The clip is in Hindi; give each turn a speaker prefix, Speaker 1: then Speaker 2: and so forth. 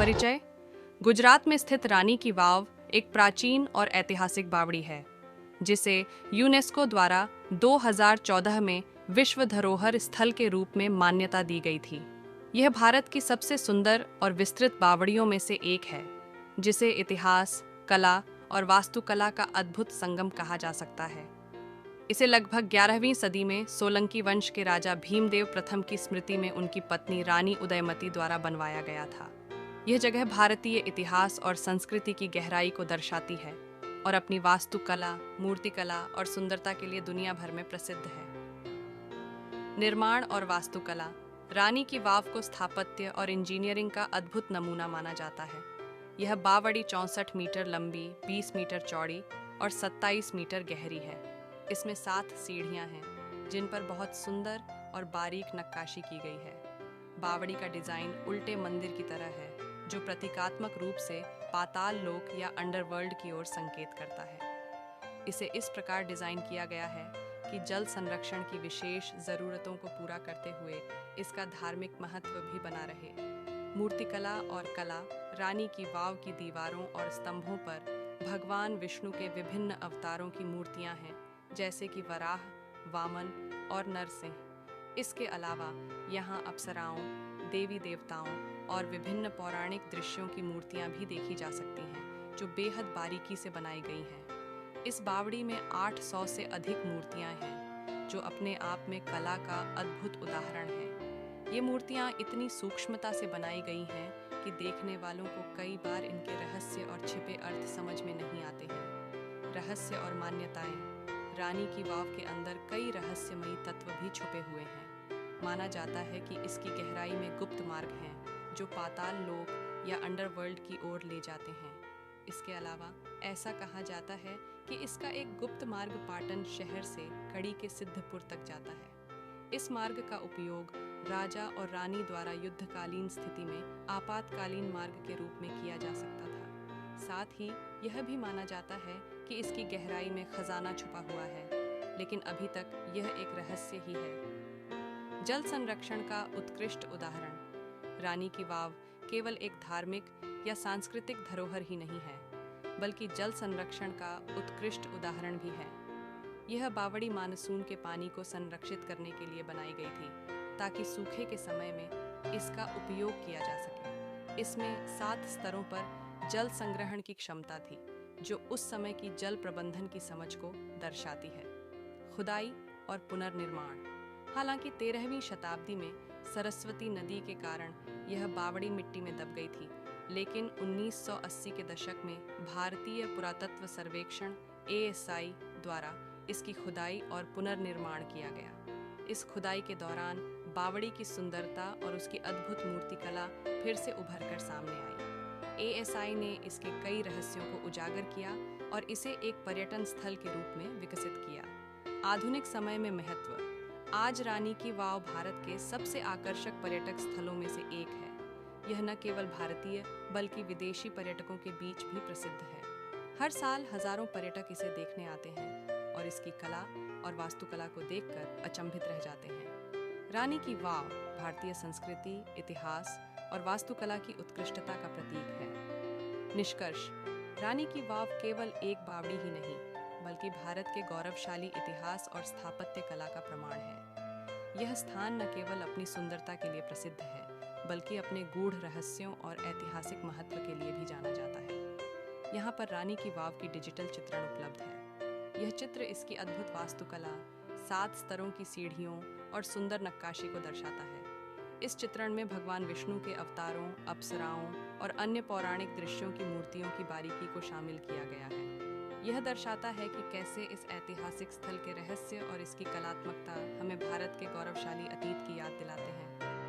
Speaker 1: परिचय। गुजरात में स्थित रानी की वाव एक प्राचीन और ऐतिहासिक बावड़ी है, जिसे यूनेस्को द्वारा 2014 में विश्व धरोहर स्थल के रूप में मान्यता दी गई थी। यह भारत की सबसे सुंदर और विस्तृत बावड़ियों में से एक है, जिसे इतिहास, कला और वास्तुकला का अद्भुत संगम कहा जा सकता है। इसे लगभग 11वीं सदी में सोलंकी वंश के राजा भीमदेव प्रथम की स्मृति में उनकी पत्नी रानी उदयमती द्वारा बनवाया गया था। यह जगह भारतीय इतिहास और संस्कृति की गहराई को दर्शाती है और अपनी वास्तुकला, मूर्तिकला और सुंदरता के लिए दुनिया भर में प्रसिद्ध है। निर्माण और वास्तुकला। रानी की वाव को स्थापत्य और इंजीनियरिंग का अद्भुत नमूना माना जाता है। यह बावड़ी 64 मीटर लंबी, 20 मीटर चौड़ी और 27 मीटर गहरी है। इसमें 7 सीढ़ियां हैं, जिन पर बहुत सुंदर और बारीक नक्काशी की गई है। बावड़ी का डिजाइन उल्टे मंदिर की तरह है, जो प्रतीकात्मक रूप से पाताल लोक या अंडरवर्ल्ड की ओर संकेत करता है। इसे इस प्रकार डिजाइन किया गया है कि जल संरक्षण की विशेष जरूरतों को पूरा करते हुए इसका धार्मिक महत्व भी बना रहे। मूर्तिकला और कला। रानी की वाव की दीवारों और स्तंभों पर भगवान विष्णु के विभिन्न अवतारों की मूर्तियां हैं, जैसे कि वराह, वामन और नरसिंह। इसके अलावा यहाँ अप्सराओं, देवी देवताओं और विभिन्न पौराणिक दृश्यों की मूर्तियां भी देखी जा सकती हैं, जो बेहद बारीकी से बनाई गई हैं। इस बावड़ी में 800 से अधिक मूर्तियां हैं, जो अपने आप में कला का अद्भुत उदाहरण है। ये मूर्तियां इतनी सूक्ष्मता से बनाई गई हैं कि देखने वालों को कई बार इनके रहस्य और छिपे अर्थ समझ में नहीं आते हैं। रहस्य और मान्यताएं। रानी की वाव के अंदर कई रहस्यमयी तत्व भी छुपे हुए हैं। माना जाता है कि इसकी गहराई में गुप्त मार्ग हैं, जो पाताल लोक या अंडरवर्ल्ड की ओर ले जाते हैं। इसके अलावा ऐसा कहा जाता है कि इसका एक गुप्त मार्ग पाटन शहर से कड़ी के सिद्धपुर तक जाता है। इस मार्ग का उपयोग राजा और रानी द्वारा युद्धकालीन स्थिति में आपातकालीन मार्ग के रूप में किया जा सकता था। साथ ही यह भी माना जाता है कि इसकी गहराई में खजाना छुपा हुआ है, लेकिन अभी तक यह एक रहस्य ही है। जल संरक्षण का उत्कृष्ट उदाहरण। रानी की वाव केवल एक धार्मिक या सांस्कृतिक धरोहर ही नहीं है, बल्कि जल संरक्षण का उत्कृष्ट उदाहरण भी है। यह बावड़ी मानसून के पानी को संरक्षित करने के लिए बनाई गई थी, ताकि सूखे के समय में इसका उपयोग किया जा सके। इसमें 7 स्तरों पर जल संग्रहण की क्षमता थी, जो उस समय की जल प्रबंधन की समझ को दर्शाती है। खुदाई और पुनर्निर्माण। हालांकि 13वीं शताब्दी में सरस्वती नदी के कारण यह बावड़ी मिट्टी में दब गई थी, लेकिन 1980 के दशक में भारतीय पुरातत्व सर्वेक्षण ASI द्वारा इसकी खुदाई और पुनर्निर्माण किया गया। इस खुदाई के दौरान बावड़ी की सुंदरता और उसकी अद्भुत मूर्तिकला फिर से उभर कर सामने आई। ASI ने इसके कई रहस्यों को उजागर किया और इसे एक पर्यटन स्थल के रूप में विकसित किया। आधुनिक समय में महत्व। आज रानी की वाव भारत के सबसे आकर्षक पर्यटक स्थलों में से एक है। यह न केवल भारतीय बल्कि विदेशी पर्यटकों के बीच भी प्रसिद्ध है। हर साल हजारों पर्यटक इसे देखने आते हैं और इसकी कला और वास्तुकला को देखकर अचंभित रह जाते हैं। रानी की वाव भारतीय संस्कृति, इतिहास और वास्तुकला की उत्कृष्टता का प्रतीक है। निष्कर्ष। रानी की वाव केवल एक बावड़ी ही नहीं, बल्कि भारत के गौरवशाली इतिहास और स्थापत्य कला का प्रमाण है। यह स्थान न केवल अपनी सुंदरता के लिए प्रसिद्ध है, बल्कि अपने गूढ़ रहस्यों और ऐतिहासिक महत्व के लिए भी जाना जाता है। यहाँ पर रानी की वाव की डिजिटल चित्रण उपलब्ध है। यह चित्र इसकी अद्भुत वास्तुकला, 7 स्तरों की सीढ़ियों और सुंदर नक्काशी को दर्शाता है। इस चित्रण में भगवान विष्णु के अवतारों, अप्सराओं और अन्य पौराणिक दृश्यों की मूर्तियों की बारीकी को शामिल किया गया है। यह दर्शाता है कि कैसे इस ऐतिहासिक स्थल के रहस्य और इसकी कलात्मकता हमें भारत के गौरवशाली अतीत की याद दिलाते हैं।